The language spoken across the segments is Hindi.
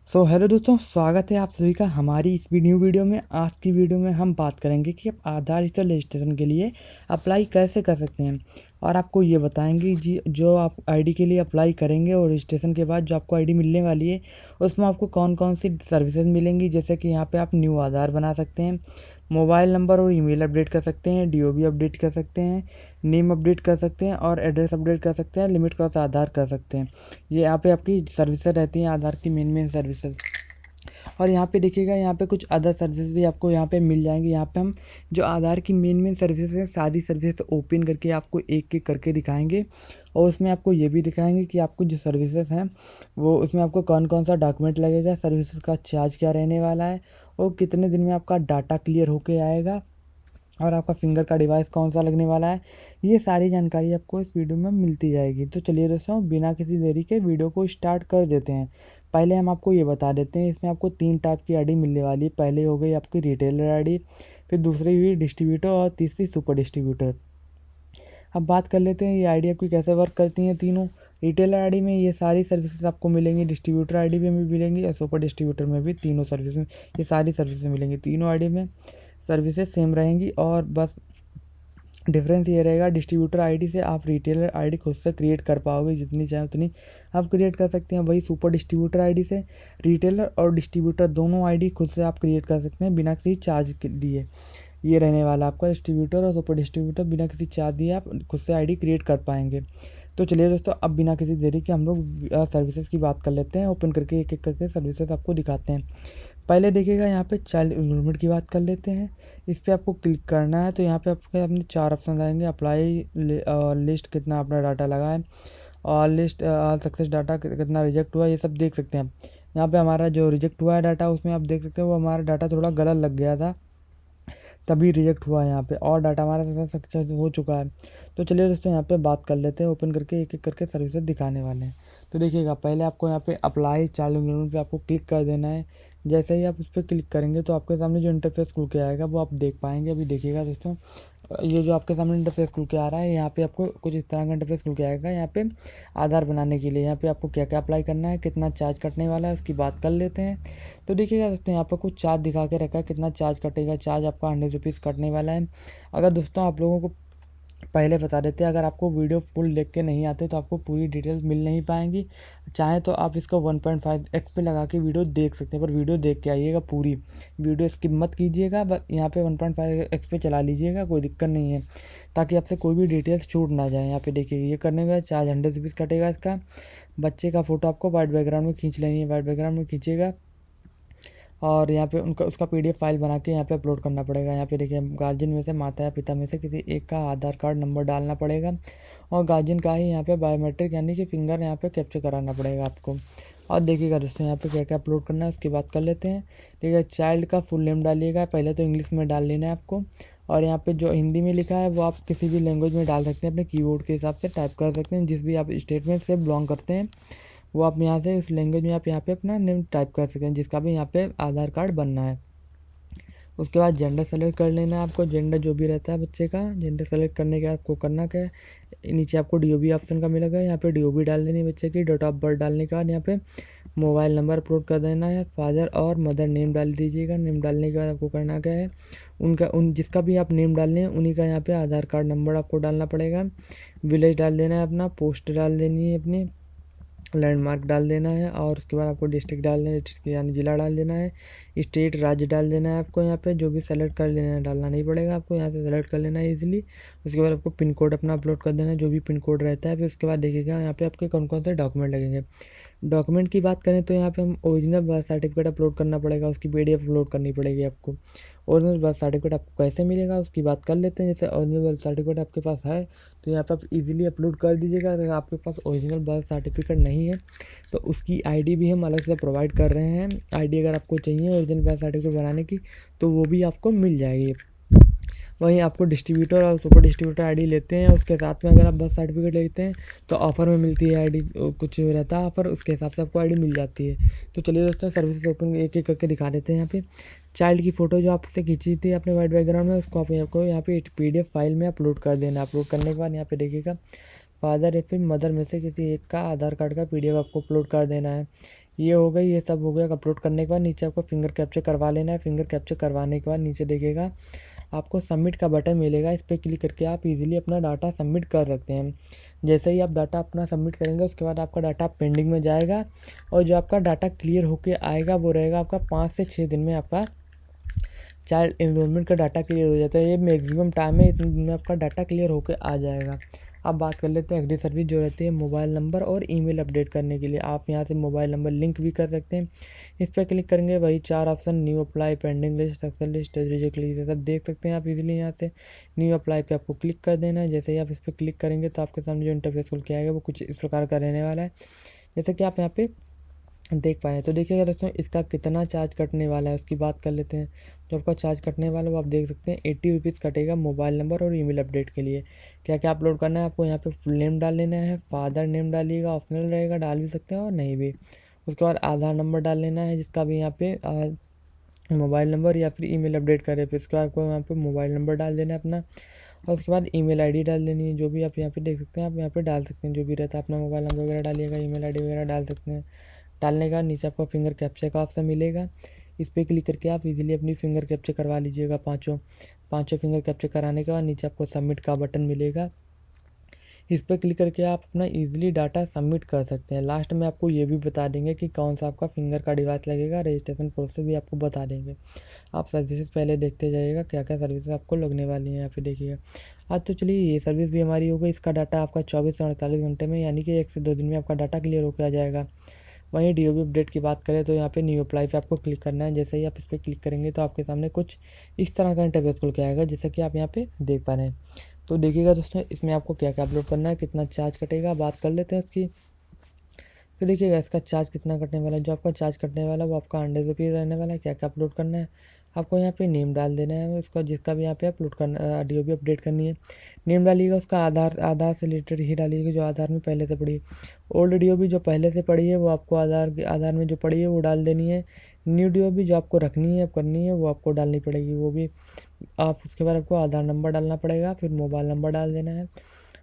हेलो दोस्तों, स्वागत है आप सभी का हमारी इस न्यू वीडियो में। आज की वीडियो में हम बात करेंगे कि आप आधार डिजिटल रजिस्ट्रेशन के लिए अप्लाई कैसे कर सकते हैं। और आपको ये बताएंगे जी, जो आप आईडी के लिए अप्लाई करेंगे और रजिस्ट्रेशन के बाद जो आपको आईडी मिलने वाली है उसमें आपको कौन कौन सी सर्विसेज मिलेंगी। जैसे कि यहाँ पे आप न्यू आधार बना सकते हैं, मोबाइल नंबर और ईमेल अपडेट कर सकते हैं, डीओबी अपडेट कर सकते हैं, नेम अपडेट कर सकते हैं और एड्रेस अपडेट कर सकते हैं, लिमिट क्रॉस आधार कर सकते हैं। ये यहाँ पे आपकी सर्विसेज रहती हैं, आधार की मेन सर्विसेज। और यहाँ पे देखिएगा, यहाँ पे कुछ अदर सर्विस भी आपको यहाँ पे मिल जाएंगी। यहाँ पे हम जो आधार की मेन सर्विसेज हैं, सारी सर्विस ओपन करके आपको एक एक करके दिखाएंगे। और उसमें आपको ये भी दिखाएंगे कि आपको जो सर्विसेज हैं वो उसमें आपको कौन कौन सा डॉक्यूमेंट लगेगा, सर्विसेज का चार्ज क्या रहने वाला है और कितने दिन में आपका डाटा क्लियर होके आएगा और आपका फिंगर का डिवाइस कौन सा लगने वाला है। ये सारी जानकारी आपको इस वीडियो में मिलती जाएगी। तो चलिए दोस्तों, बिना किसी देरी के वीडियो को स्टार्ट कर देते हैं। पहले हम आपको ये बता देते हैं, इसमें आपको 3 टाइप की आईडी मिलने वाली है। पहले हो गई आपकी रिटेलर आईडी, फिर दूसरी हुई डिस्ट्रीब्यूटर और तीसरी सुपर डिस्ट्रीब्यूटर। अब बात कर लेते हैं ये आईडी आपकी कैसे वर्क करती हैं तीनों। रिटेलर आईडी में ये सारी सर्विसेज आपको मिलेंगी, डिस्ट्रीब्यूटर आईडी में भी मिलेंगी और सुपर डिस्ट्रीब्यूटर में भी तीनों सर्विस में ये सारी सर्विसेज मिलेंगी। तीनों आईडी में सर्विसेज सेम रहेंगी और बस डिफरेंस ये रहेगा, डिस्ट्रीब्यूटर आईडी से आप रिटेलर आईडी खुद से क्रिएट कर पाओगे, जितनी चाहे उतनी आप क्रिएट कर सकते हैं। वही सुपर डिस्ट्रीब्यूटर आईडी से रिटेलर और डिस्ट्रीब्यूटर दोनों आईडी खुद से आप क्रिएट कर सकते हैं बिना किसी चार्ज दिए। ये रहने वाला आपका डिस्ट्रीब्यूटर और सुपर डिस्ट्रीब्यूटर, बिना किसी चार्ज दिए आप खुद से आईडी क्रिएट कर पाएंगे। तो चलिए दोस्तों, अब बिना किसी देरी के हम लोग सर्विसेज की बात कर लेते हैं। ओपन करके एक एक करके सर्विसेज आपको दिखाते हैं। पहले देखिएगा, यहाँ पे चाइल्ड इनरोलमेंट की बात कर लेते हैं। इस पर आपको क्लिक करना है तो यहाँ पे आपके अपने 4 ऑप्शन आएंगे। अप्लाई, लिस्ट कितना अपना डाटा लगा है और लिस्ट सक्सेस डाटा कितना रिजेक्ट हुआ, ये सब देख सकते हैं आप। यहाँ पे हमारा जो रिजेक्ट हुआ है डाटा, उसमें आप देख सकते हैं वो हमारा डाटा थोड़ा गलत लग गया था, तभी रिजेक्ट हुआ है यहाँ पे। और डाटा हमारा सक्सेस हो चुका है। तो चलिए दोस्तों, यहाँ पे बात कर लेते हैं। ओपन करके एक एक करके सर्विसेज दिखाने वाले हैं। तो देखिएगा, पहले आपको यहाँ पे अप्लाई चाइल्ड एनरोलमेंट पे आपको क्लिक कर देना है। जैसे ही आप उस पर क्लिक करेंगे तो आपके सामने जो इंटरफेस खुल के आएगा वो आप देख पाएंगे। अभी देखिएगा दोस्तों, ये जो आपके सामने इंटरफेस खुल के आ रहा है, यहाँ पे आपको कुछ इस तरह का इंटरफेस खुल के आएगा। यहाँ पे आधार बनाने के लिए यहाँ पे आपको क्या क्या अप्लाई करना है, कितना चार्ज कटने वाला है, उसकी बात कर लेते हैं। तो देखिएगा दोस्तों, यहाँ पर कुछ चार्ज दिखा के रखा है, कितना चार्ज कटेगा। चार्ज आपका 100 रुपीज़ कटने वाला है। अगर दोस्तों आप लोगों को पहले बता देते हैं, अगर आपको वीडियो फुल देख के नहीं आते तो आपको पूरी डिटेल्स मिल नहीं पाएंगी। चाहे तो आप इसको 1.5x पे लगा के वीडियो देख सकते हैं, पर वीडियो देख के आइएगा, पूरी वीडियो स्किप मत कीजिएगा। बस यहाँ पे 1.5x पे चला लीजिएगा, कोई दिक्कत नहीं है, ताकि आपसे कोई भी डिटेल्स छूट ना जाए। यहाँ पे देखिए, ये करने के बाद चार्ज 100 रुपीज़ कटेगा इसका। बच्चे का फ़ोटो आपको वाइट बैकग्राउंड में खींच लेनी है, वाइट बैकग्राउंड में खींचिएगा और यहाँ पे उनका उसका पीडीएफ फाइल बना के यहाँ पे अपलोड करना पड़ेगा। यहाँ पे देखिए, गार्जियन में से, माता या पिता में से किसी एक का आधार कार्ड नंबर डालना पड़ेगा और गार्जियन का ही यहाँ पे बायोमेट्रिक यानी कि फिंगर यहाँ पे कैप्चर कराना पड़ेगा आपको। और देखिएगा दोस्तों, यहाँ पे क्या क्या अपलोड करना है उसकी बात कर लेते हैं। ठीक है, चाइल्ड का फुल नेम डालिएगा, पहले तो इंग्लिश में डाल लेना है आपको। और यहाँ पे जो हिंदी में लिखा है वो आप किसी भी लैंग्वेज में डाल सकते हैं, अपने कीबोर्ड के हिसाब से टाइप कर सकते हैं। जिस भी आप स्टेट में से बिलोंग करते हैं वो आप यहाँ से उस लैंग्वेज में आप यहाँ पे अपना नेम टाइप कर सकते हैं, जिसका भी यहाँ पे आधार कार्ड बनना है। उसके बाद जेंडर सेलेक्ट कर लेना है आपको, जेंडर जो भी रहता है बच्चे का। जेंडर सेलेक्ट करने के बाद आपको करना क्या है, नीचे आपको डीओबी ऑप्शन का मिलेगा, यहाँ पे डीओबी डाल देनी है बच्चे की। डेट ऑफ बर्थ डालने के बाद यहाँ पे मोबाइल नंबर अपलोड कर देना है। फादर और मदर नेम डाल दीजिएगा। नेम डालने के बाद आपको करना क्या है, जिसका भी आप नेम डालने हैं उन्हीं का यहाँ पे आधार कार्ड नंबर आपको डालना पड़ेगा। विलेज डाल देना है अपना, पोस्ट डाल देनी है अपनी, लैंडमार्क डाल देना है और उसके बाद आपको डिस्ट्रिक्ट डाल देना है, डिस्ट्रिक्ट यानी ज़िला डाल देना है। स्टेट, राज्य डाल देना है आपको। यहाँ पे जो भी सेलेक्ट कर लेना है, डालना नहीं पड़ेगा आपको, यहाँ से सेलेक्ट कर लेना है इजीली। उसके बाद आपको पिन कोड अपना अपलोड कर देना है, जो भी पिन कोड रहता है। फिर उसके बाद देखिएगा यहाँ पे आपके कौन कौन से डॉक्यूमेंट लगेंगे। डॉक्यूमेंट की बात करें तो यहाँ पे हम ओरिजिनल बर्थ सर्टिफिकेट अपलोड करना पड़ेगा, उसकी पीडीएफ अपलोड करनी पड़ेगी आपको। ओरिजिनल बर्थ सर्टिफिकेट आपको कैसे मिलेगा उसकी बात कर लेते हैं। जैसे ओरिजिनल बर्थ सर्टिफिकेट आपके पास है तो यहाँ पे आप इजीली अपलोड कर दीजिएगा। अगर आपके पास ओरिजिनल बर्थ सर्टिफिकेट नहीं है तो उसकी आईडी भी हम अलग से प्रोवाइड कर रहे हैं। आईडी अगर आपको चाहिए ओरिजिनल बर्थ सर्टिफिकेट बनाने की तो वो भी आपको मिल जाएगी। वहीं आपको डिस्ट्रीब्यूटर और सुपर डिस्ट्रीब्यूटर आईडी लेते हैं, उसके साथ में अगर आप बर्थ सर्टिफिकेट लेते हैं तो ऑफ़र में मिलती है आईडी, कुछ रहता है ऑफ़र, उसके हिसाब से आपको आईडी मिल जाती है। तो चलिए दोस्तों, सर्विसेज ओपन एक एक करके दिखा देते हैं। यहाँ पे चाइल्ड की फ़ोटो जो आपसे खींची थी अपने वाइट बैकग्राउंड में, उसको आपको यहाँ पे पीडीएफ फाइल में अपलोड कर देना। अपलोड करने के बाद यहाँ पे देखिएगा, फादर या फिर मदर में से किसी एक का आधार कार्ड का पीडीएफ आपको अपलोड कर देना है। ये हो गई, ये सब हो गया। अपलोड करने के बाद नीचे आपको फिंगर कैप्चर करवा लेना है। फिंगर कैप्चर करवाने के बाद नीचे देखिएगा आपको सबमिट का बटन मिलेगा। इस पर क्लिक करके आप इजीली अपना डाटा सबमिट कर सकते हैं। जैसे ही आप डाटा अपना सबमिट करेंगे उसके बाद आपका डाटा पेंडिंग में जाएगा और जो आपका डाटा क्लियर होके आएगा वो रहेगा आपका 5 से 6 दिन में आपका चाइल्ड एनरोलमेंट का डाटा क्लियर हो जाता है। ये मैक्सिमम टाइम है, इतने दिन में आपका डाटा क्लियर होकर आ जाएगा। अब बात कर लेते हैं अगली सर्विस जो रहती है मोबाइल नंबर और ईमेल अपडेट करने के लिए। आप यहाँ से मोबाइल नंबर लिंक भी कर सकते हैं। इस पर क्लिक करेंगे, वही 4 option new apply, pending list, success list, reject list, सब देख सकते हैं आप इजीली। यहाँ से न्यू अप्लाई पे आपको क्लिक कर देना है। जैसे ही आप इस पर क्लिक करेंगे तो आपके सामने जो इंटरफेस खुल के आएगा वो कुछ इस प्रकार का रहने वाला है, जैसे कि आप यहाँ पे देख पाए। तो देखिएगा दोस्तों इसका कितना चार्ज कटने वाला है उसकी बात कर लेते हैं। जो आपका चार्ज कटने वाला है वो आप देख सकते हैं 80 रुपीज़ कटेगा मोबाइल नंबर और ईमेल अपडेट के लिए। क्या क्या अपलोड करना है आपको, यहाँ पे फुल नेम डाल लेना है, फादर नेम डालिएगा, ऑप्शनल रहेगा, डाल भी सकते हैं और नहीं भी। उसके बाद आधार नंबर डाल लेना है जिसका भी यहाँ पे मोबाइल नंबर या फिर ईमेल अपडेट करे, फिर उसके बाद आपको यहाँ पे मोबाइल नंबर डाल देना है अपना। और उसके बाद ईमेल आईडी डाल देनी है, जो भी आप यहाँ पे देख सकते हैं आप यहाँ पे डाल सकते हैं, जो भी रहता है अपना मोबाइल नंबर वगैरह डालिएगा, ईमेल आईडी वगैरह डाल सकते हैं। डालने का नीचे आपको फिंगर कैप्चर का ऑप्शन मिलेगा। इस पर क्लिक करके आप इजीली अपनी फिंगर कैप्चर करवा लीजिएगा। पाँचों फिंगर कैप्चर कराने के बाद नीचे आपको सबमिट का बटन मिलेगा। इस पर क्लिक करके आप अपना इजीली डाटा सबमिट कर सकते हैं। लास्ट में आपको ये भी बता देंगे कि कौन सा आपका फिंगर का डिवाइस लगेगा, रजिस्ट्रेशन प्रोसेस भी आपको बता देंगे। आप सर्विसेज पहले देखते जाइएगा क्या क्या सर्विसेज आपको लगने वाली हैं यहाँ पे देखिएगा। आज तो चलिए ये सर्विस भी हमारी हो गई। इसका डाटा आपका 24 से 48 घंटे में यानी कि 1 से 2 दिन में आपका डाटा क्लियर होकर आ जाएगा। वहीं डीओबी अपडेट की बात करें तो यहाँ पे न्यू अप्लाई पे आपको क्लिक करना है। जैसे ही आप इस पर क्लिक करेंगे तो आपके सामने कुछ इस तरह का इंटरफेस खुल के आएगा, जैसा कि आप यहाँ पे देख पा रहे हैं। तो देखिएगा दोस्तों इसमें आपको क्या क्या अपलोड करना है, कितना चार्ज कटेगा, बात कर लेते हैं उसकी। तो देखिएगा इसका चार्ज कितना कटने वाला है। जो आपका चार्ज कटने वाला है वो आपका 100 रुपीज़ रहने वाला है। क्या क्या अपलोड करना है आपको, यहाँ पे नेम डाल देना है उसका, जिसका भी यहाँ पे अपलोड करना डीओबी अपडेट करनी है। नेम डालिएगा उसका आधार से रिलेटेड ही डालिएगा, जो आधार में पहले से पड़ी है। ओल्ड डीओबी जो पहले से पड़ी है वो आपको आधार में जो पड़ी है वो डाल देनी है। न्यू डीओबी जो आपको रखनी है करनी है वो आपको डालनी पड़ेगी, वो भी आप उसके बाद आपको आधार नंबर डालना पड़ेगा, फिर मोबाइल नंबर डाल देना है।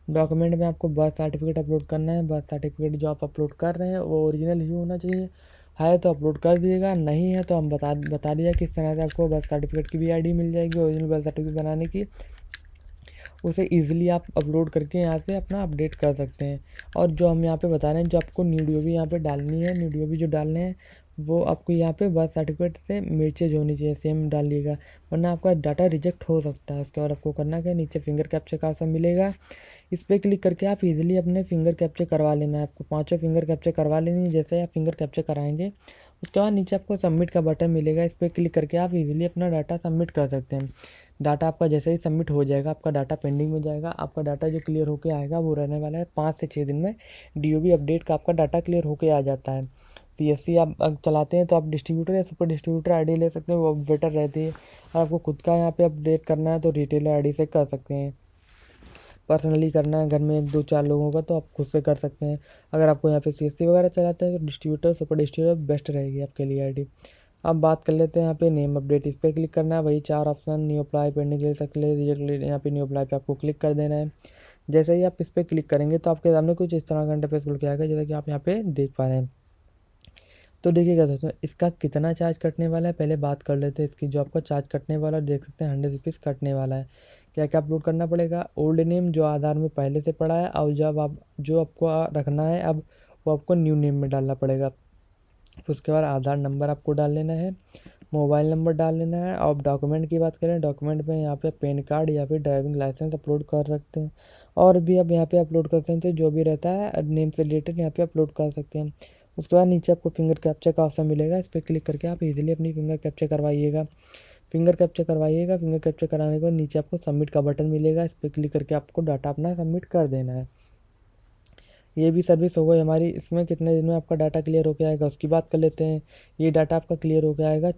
डॉक्यूमेंट में आपको बर्थ सर्टिफिकेट अपलोड करना है। बर्थ सर्टिफिकेट जो आप अपलोड कर रहे हैं वो ओरिजिनल ही होना चाहिए, है तो अपलोड कर दीजिएगा, नहीं है तो हम बता दिया किस तरह से आपको बर्थ सर्टिफिकेट की भी आईडी मिल जाएगी ओरिजिनल बर्थ सर्टिफिकेट बनाने की। उसे ईजिली आप अपलोड करके यहाँ से अपना अपडेट कर सकते हैं। और जो हम यहाँ पे बता रहे हैं जो आपको न्यू डीओबी यहाँ पे डालनी है, न्यू डीओबी जो डालने हैं वो आपको यहाँ पे बर्थ सर्टिफिकेट से मैचेज होनी चाहिए, सेम डालिएगा, वरना आपका डाटा रिजेक्ट हो सकता है। उसके बाद आपको करना क्या, नीचे फिंगर कैप्चर का ऑप्शन मिलेगा, इस पर क्लिक करके आप इजीली अपने फिंगर कैप्चर करवा लेना है। आपको पांचों फिंगर कैप्चर करवा लेनी है। जैसे आप फिंगर कैप्चर कराएंगे उसके बाद नीचे आपको सबमिट का बटन मिलेगा, इस पर क्लिक करके आप इजीली अपना डाटा सबमिट कर सकते हैं। डाटा आपका जैसे ही सबमिट हो जाएगा आपका डाटा पेंडिंग में जाएगा। आपका डाटा जो क्लियर होकर आएगा वो रहने वाला है 5 से 6 दिन में। डीओबी अपडेट का आपका डाटा क्लियर होकर आ जाता है। सीएससी आप चलाते हैं तो आप डिस्ट्रीब्यूटर या सुपर डिस्ट्रीब्यूटर आईडी ले सकते हैं, वो बेटर रहती है। और आपको खुद का यहाँ पे अपडेट करना है तो रिटेलर आईडी से कर सकते हैं। पर्सनली करना है घर में 1-2-4 लोगों का तो आप खुद से कर सकते हैं। अगर आपको यहाँ पे सीएससी वगैरह चलाते हैं तो डिस्ट्रीब्यूटर सुपर डिस्ट्रीब्यूटर बेस्ट रहेगी आपके लिए आईडी। अब बात कर लेते हैं यहाँ पे नेम अपडेट, इस पर क्लिक करना है, वही 4 ऑप्शन न्यू अप्लाई, पेंडिंग ले सकते हैं, रिजेक्ट, यहाँ पे न्यू अप्लाई पे आपको क्लिक कर देना है। जैसे ही आप इस पर क्लिक करेंगे तो आपके सामने कुछ इस तरह का इंटरफेस खुल के आएगा, जैसा कि आप यहाँ पे देख पा रहे हैं। तो देखिएगा दोस्तों इसका कितना चार्ज कटने वाला है पहले बात कर लेते हैं इसकी। जो आपका चार्ज कटने वाला है देख सकते हैं 100 रुपीज़ कटने वाला है। क्या क्या अपलोड करना पड़ेगा, ओल्ड नेम जो आधार में पहले से पड़ा है, और जब आप जो आपको रखना है अब वो आपको न्यू नेम में डालना पड़ेगा। फिर उसके बाद आधार नंबर आपको डाल लेना है, मोबाइल नंबर डाल लेना है। और डॉक्यूमेंट की बात करें, डॉक्यूमेंट में यहाँ पे पैन कार्ड या फिर ड्राइविंग लाइसेंस अपलोड कर सकते हैं, और भी आप यहाँ पे अपलोड कर सकते हैं जो भी रहता है नेम से रिलेटेड यहाँ पे अपलोड कर सकते हैं। उसके बाद नीचे आपको फिंगर कैप्चर का ऑप्शन मिलेगा, इस पर क्लिक करके आप इजीली अपनी फिंगर कैप्चर करवाइएगा। फिंगर कैप्चर करवाइएगा, फिंगर कैप्चर कराने के बाद नीचे आपको सबमिट का बटन मिलेगा, इस पर क्लिक करके आपको डाटा अपना सबमिट कर देना है। ये भी सर्विस हो गई हमारी। इसमें कितने दिन में आपका डाटा क्लियर होकर आएगा उसकी बात कर लेते हैं। ये डाटा आपका क्लियर होकर आएगा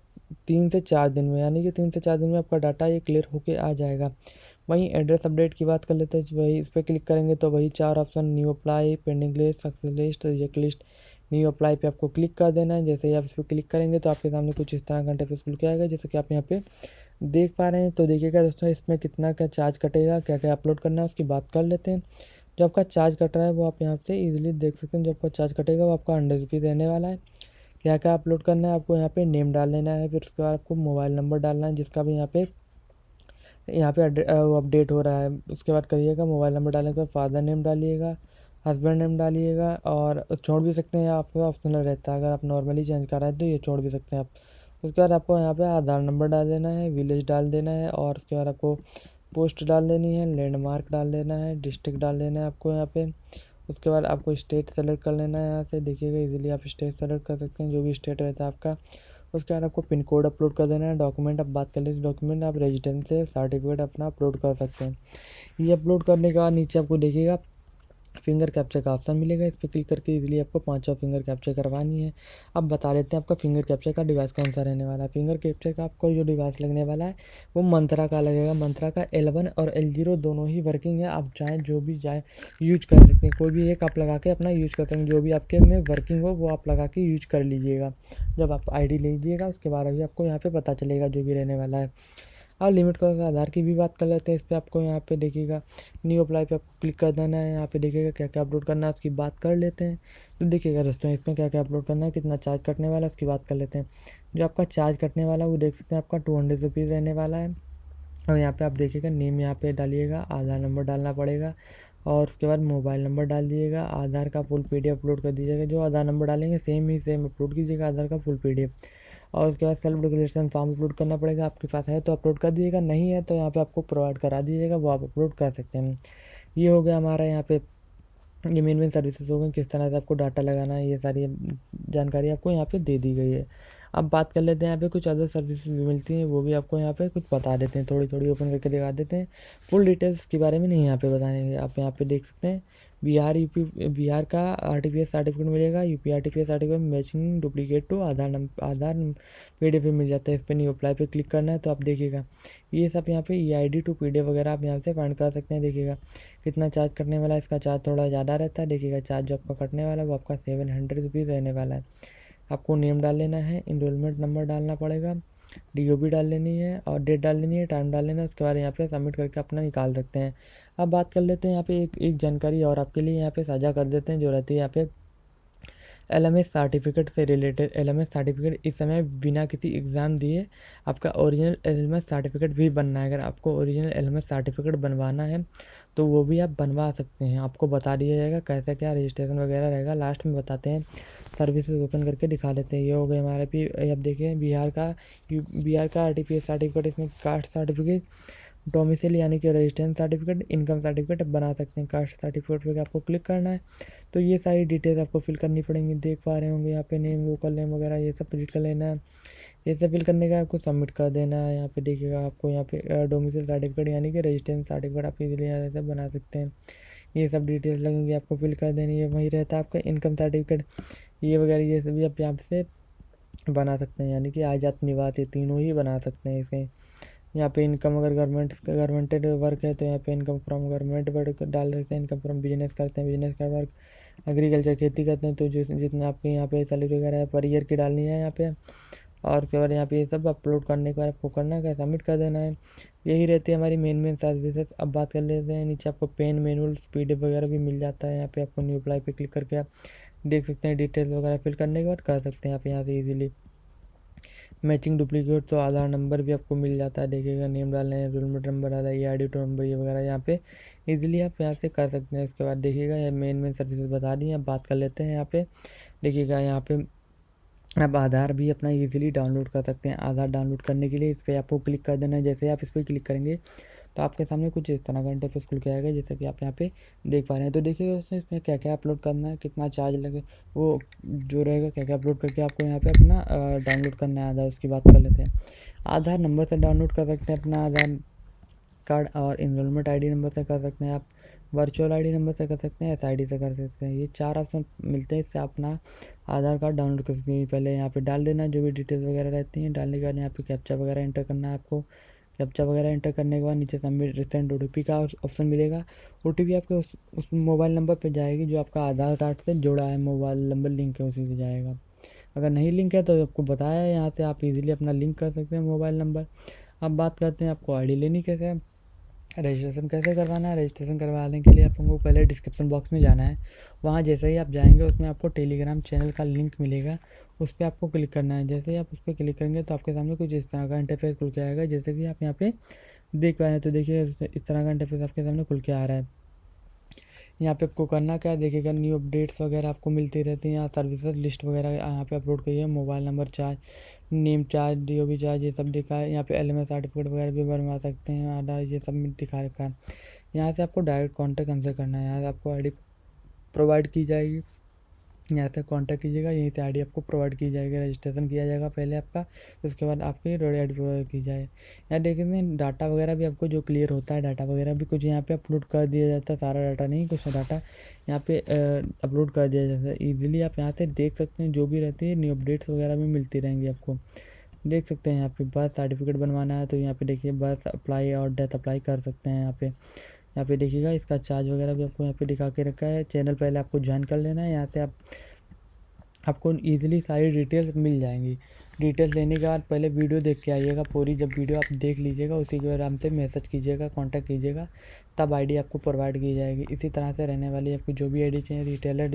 3 से 4 दिन में, यानी कि 3 से 4 दिन में आपका डाटा ये क्लियर होकर आ जाएगा। वहीं एड्रेस अपडेट की बात कर लेते हैं, वही इस पर क्लिक करेंगे तो वही 4 option new apply, pending list, success list, reject list, new apply पे आपको क्लिक कर देना है। जैसे ही आप इस पर क्लिक करेंगे तो आपके सामने कुछ इस तरह का इंटरफेस खुल के आएगा, जैसे कि आप यहाँ पे देख पा रहे हैं। तो देखिएगा दोस्तों इसमें कितना क्या चार्ज कटेगा, क्या क्या अपलोड करना है उसकी बात कर लेते हैं। जो आपका चार्ज कट रहा है वो आप यहाँ से इजीली देख सकते हैं। जो आपका चार्ज कटेगा वो आपका 100 रुपीज़ रहने वाला है। क्या क्या अपलोड करना है, आपको यहाँ पे नेम डाल लेना है, फिर उसके बाद आपको मोबाइल नंबर डालना है जिसका भी यहाँ पे अपडेट हो रहा है। उसके बाद करिएगा, मोबाइल नंबर डालने के बाद फादर नेम डालिएगा, हस्बैंड नेम डालिएगा, और छोड़ भी सकते हैं, आपको ऑप्शनल रहता है, अगर आप नॉर्मली चेंज कर रहे हैं तो ये छोड़ भी सकते हैं आप। उसके बाद आपको यहाँ पे आधार नंबर डाल देना है, विलेज डाल देना है, और उसके बाद आपको पोस्ट डाल देनी है, लैंडमार्क डाल देना है, डिस्ट्रिक्ट डाल देना है आपको यहाँ पे। उसके बाद आपको स्टेट सेलेक्ट कर लेना है, यहाँ से देखिएगा इजीली आप स्टेट सेलेक्ट कर सकते हैं, जो भी स्टेट रहता है आपका। उसके बाद आपको पिन कोड अपलोड कर देना है। डॉक्यूमेंट आप बात कर लीजिए, डॉक्यूमेंट आप रेजिडेंस से सर्टिफिकेट अपना अपलोड कर सकते हैं। ये अपलोड करने के बाद नीचे आपको देखिएगा फिंगर कैप्चर का ऑप्शन मिलेगा, इस पर क्लिक करके इजीली आपको 5 फिंगर कैप्चर करवानी है। अब बता देते हैं आपका फिंगर कैप्चर का डिवाइस कौन सा रहने वाला है। फिंगर कैप्चर का आपको जो डिवाइस लगने वाला है वो मंत्रा का लगेगा। मंत्रा का L1 और L0 दोनों ही वर्किंग है, आप चाहें जो भी चाहे यूज कर सकते हैं, कोई भी एक आप लगा के अपना यूज कर सकते हैं, जो भी आपके में वर्किंग हो वो आप लगा के यूज कर लीजिएगा। जब आप ID लीजिएगा उसके बाद अभी आपको यहाँ पे पता चलेगा जो भी रहने वाला है। अब लिमिट का आधार की भी बात कर लेते हैं। इस पर आपको यहाँ पे देखिएगा न्यू अप्लाई पे आपको क्लिक कर देना है। यहाँ पे देखिएगा क्या क्या अपलोड करना है उसकी बात कर लेते हैं। तो देखिएगा दोस्तों, इसमें क्या क्या अपलोड करना है, कितना चार्ज कटने वाला है उसकी बात कर लेते हैं। जो आपका चार्ज कटने वाला है वो देख सकते हैं, आपका 200 रुपीज़ रहने वाला है। और यहाँ पे आप देखिएगा नेम यहाँ पे डालिएगा, आधार नंबर डालना पड़ेगा, और उसके बाद मोबाइल नंबर डाल दीजिएगा, आधार का फुल PDF अपलोड कर दीजिएगा। जो आधार नंबर डालेंगे सेम अपलोड कीजिएगा, आधार का फुल PDF। और उसके बाद सेल्फ डिक्लेरेशन फॉर्म अपलोड करना पड़ेगा, आपके पास है तो अपलोड कर दीजिएगा, नहीं है तो यहाँ पे आपको प्रोवाइड करा दीजिएगा, वो आप अपलोड कर सकते हैं। ये हो गया हमारा यहाँ पे, ये मेन सर्विसेज हो गई, किस तरह से आपको डाटा लगाना है, ये सारी जानकारी आपको यहाँ पे दे दी गई है। अब बात कर लेते हैं यहाँ पे कुछ अदर सर्विसेज भी मिलती हैं, वो भी आपको यहाँ पे कुछ बता देते हैं, थोड़ी थोड़ी ओपन करके दिखा देते हैं। फुल डिटेल्स के बारे में नहीं यहाँ पे बताएंगे। आप यहाँ पे देख सकते हैं बिहार का RTPS सर्टिफिकेट मिलेगा, UP RTPS certificate matching duplicate to Aadhaar PDF मिल जाता है। इस पर न्यू अप्लाई पे क्लिक करना है तो आप देखिएगा ये सब यहाँ पे EID टू PDF वगैरह आप यहाँ से फाइंड कर सकते हैं। देखिएगा कितना चार्ज कटने वाला है, इसका चार्ज थोड़ा ज़्यादा रहता है। देखिएगा चार्ज जो आपका कटने वाला है वो आपका 700 रुपीज़ रहने वाला है। आपको नेम डाल लेना है, इनरोलमेंट नंबर डालना पड़ेगा, DOB डाल लेनी है, और डेट डाल लेनी है, टाइम डाल लेना है। उसके बाद यहाँ पे सबमिट करके अपना निकाल सकते हैं। अब बात कर लेते हैं यहाँ पे एक जानकारी और आपके लिए यहाँ पे साझा कर देते हैं, जो रहती है यहाँ पे LMS सर्टिफिकेट से रिलेटेड। LMS सर्टिफिकेट इस समय बिना किसी एग्ज़ाम दिए आपका ओरिजिनल LMS सर्टिफिकेट भी बनना है। अगर आपको ओरिजिनल LMS सर्टिफिकेट बनवाना है तो वो भी आप बनवा सकते हैं। आपको बता दिया जाएगा कैसे क्या रजिस्ट्रेशन वगैरह रहेगा, लास्ट में बताते हैं। सर्विसेज ओपन करके दिखा देते हैं। ये हो गए हमारे भी, अब देखिए बिहार का RTPS सर्टिफिकेट, इसमें कास्ट सर्टिफिकेट, डोमिसाइल यानी कि रेजिडेंस सर्टिफिकेट, इनकम सर्टिफिकेट आप बना सकते हैं। कास्ट सर्टिफिकेट पे आपको क्लिक करना है तो ये सारी डिटेल्स आपको फिल करनी पड़ेंगी। देख पा रहे होंगे यहाँ पे नेम, लोकल नेम वगैरह ये सब फिल कर लेना है। ये सब फिल करने का आपको सबमिट कर देना है। यहाँ पे देखिएगा आपको यहाँ पे डोमिसाइल सर्टिफिकेट यानी कि रेजिडेंस सर्टिफिकेट आप इजीली यहाँ से बना सकते हैं। ये सब डिटेल्स लगेंगी आपको फिल कर देनी है। वही रहता है आपका इनकम सर्टिफिकेट, ये वगैरह ये सभी आप यहाँ से बना सकते हैं, यानी कि आय जाति निवास, ये तीनों ही बना सकते हैं इसके। यहाँ पे इनकम अगर गवर्नमेंटेड वर्क है तो यहाँ पे इनकम फ्रॉम गवर्नमेंट वर्क डाल सकते हैं। इनकम फ्रॉम बिजनेस करते हैं, बिजनेस का वर्क, एग्रीकल्चर खेती करते हैं तो जो जितना आपके यहाँ पे सैलरी वगैरह है पर ईयर की डालनी है यहाँ पे। और उसके बाद यहाँ पे ये सब अपलोड करने के बाद आपको करना है, सबमिट कर देना है। यही रहती है हमारी मेन सर्विसेज। अब बात कर लेते हैं, नीचे आपको पेन मैनुअल PDF वगैरह भी मिल जाता है। यहाँ पे आपको न्यू अप्लाई पे क्लिक करके आप देख सकते हैं, डिटेल्स वगैरह फिल करने के बाद कर सकते हैं आप यहाँ से ईजिली। मैचिंग डुप्लीकेट तो आधार नंबर भी आपको मिल जाता है। देखिएगा नेम डालना है, एनरोलमेंट नंबर डाला है, ID टू नंबर ये वगैरह यहाँ पे इजीली आप यहाँ से कर सकते हैं। उसके बाद देखिएगा ये मेन सर्विसेज बता दी। अब बात कर लेते हैं यहाँ पे, देखिएगा यहाँ पे आप आधार भी अपना इजीली डाउनलोड कर सकते हैं। आधार डाउनलोड करने के लिए इस पर आपको क्लिक कर देना है। जैसे आप इस पर क्लिक करेंगे तो आपके सामने कुछ इस तरह का इंटरफेस खुल के आएगा, जैसे कि आप यहाँ पे देख पा रहे हैं। तो देखिए दोस्तों, इसमें क्या क्या अपलोड करना है, कितना चार्ज लगे, वो जो रहेगा क्या क्या अपलोड करके आपको यहाँ पे अपना डाउनलोड करना है आधार, उसकी बात कर लेते हैं। आधार नंबर से डाउनलोड कर सकते हैं अपना आधार कार्ड, और इनरोलमेंट ID नंबर से कर सकते हैं आप, वर्चुअल ID नंबर से कर सकते हैं, SID से कर सकते हैं। ये 4 ऑप्शन मिलते हैं, इससे अपना आधार कार्ड डाउनलोड कर सकते हैं। पहले यहाँ पे डाल देना जो भी डिटेल्स वगैरह रहती हैं। डालने के बाद यहाँ पे कैप्चा वगैरह एंटर करना है आपको। कैप्चा वगैरह एंटर करने के बाद नीचे सबमिट रिसेंट OTP का ऑप्शन मिलेगा। OTP आपके उस मोबाइल नंबर पे जाएगी जो आपका आधार कार्ड से जुड़ा है, मोबाइल नंबर लिंक है उसी से जाएगा। अगर नहीं लिंक है तो आपको बताया है, यहाँ से आप इजीली अपना लिंक कर सकते हैं मोबाइल नंबर। अब बात करते हैं आपको ID लेनी कैसे है। रजिस्ट्रेशन कैसे करवाना है? रजिस्ट्रेशन करवाने के लिए आपको पहले डिस्क्रिप्शन बॉक्स में जाना है। वहाँ जैसे ही आप जाएंगे उसमें आपको टेलीग्राम चैनल का लिंक मिलेगा, उस पर आपको क्लिक करना है। जैसे ही आप उस पर क्लिक करेंगे तो आपके सामने कुछ इस तरह का इंटरफेस खुल के आएगा, जैसे कि आप यहाँ पे देख पा रहे हैं। तो देखिए इस तरह का इंटरफेस आपके सामने खुल के आ रहा है। यहाँ पे आपको करना क्या है, देखिएगा न्यू अपडेट्स वगैरह आपको मिलती रहती हैं। यहाँ सर्विसेज लिस्ट वगैरह यहाँ पे अपलोड करिए, mobile number charge, name charge, DOB charge, ये सब दिखा है। यहाँ पे LMS सर्टिफिकेट वगैरह भी बनवा सकते हैं, आधार, ये सब दिखा रखा है। यहाँ से आपको डायरेक्ट कॉन्टैक्ट हमसे करना है। यहाँ से आपको ID प्रोवाइड की जाएगी, यहाँ से कांटेक्ट कीजिएगा, यहीं से ID आपको प्रोवाइड की जाएगी। रजिस्ट्रेशन किया जाएगा पहले आपका, उसके बाद आपकी रोड ID प्रोवाइड की जाए। यहाँ देखेंगे डाटा वगैरह भी आपको जो क्लियर होता है, डाटा वगैरह भी कुछ यहाँ पे अपलोड कर दिया जाता है, सारा डाटा नहीं, कुछ डाटा यहाँ पे अपलोड कर दिया जाता है। ईजिली आप यहाँ से देख सकते हैं, जो भी रहती है न्यू अपडेट्स वगैरह भी मिलती रहेंगी आपको। देख सकते हैं यहाँ पे बर्थ सर्टिफिकेट बनवाना है तो यहाँ पे देखिए बर्थ अप्लाई और डेथ अप्लाई कर सकते हैं। यहाँ पे देखिएगा इसका चार्ज वगैरह भी आपको यहाँ पे दिखा के रखा है। चैनल पहले आपको ज्वाइन कर लेना है, यहाँ से आपको ईजिली सारी डिटेल्स मिल जाएंगी। डिटेल्स लेने के बाद पहले वीडियो देख के आइएगा पूरी। जब वीडियो आप देख लीजिएगा उसी के बाद हमसे मैसेज कीजिएगा, कांटेक्ट कीजिएगा, तब ID आपको प्रोवाइड की जाएगी। इसी तरह से रहने वाली आपको जो भी ID चाहिए, रिटेलर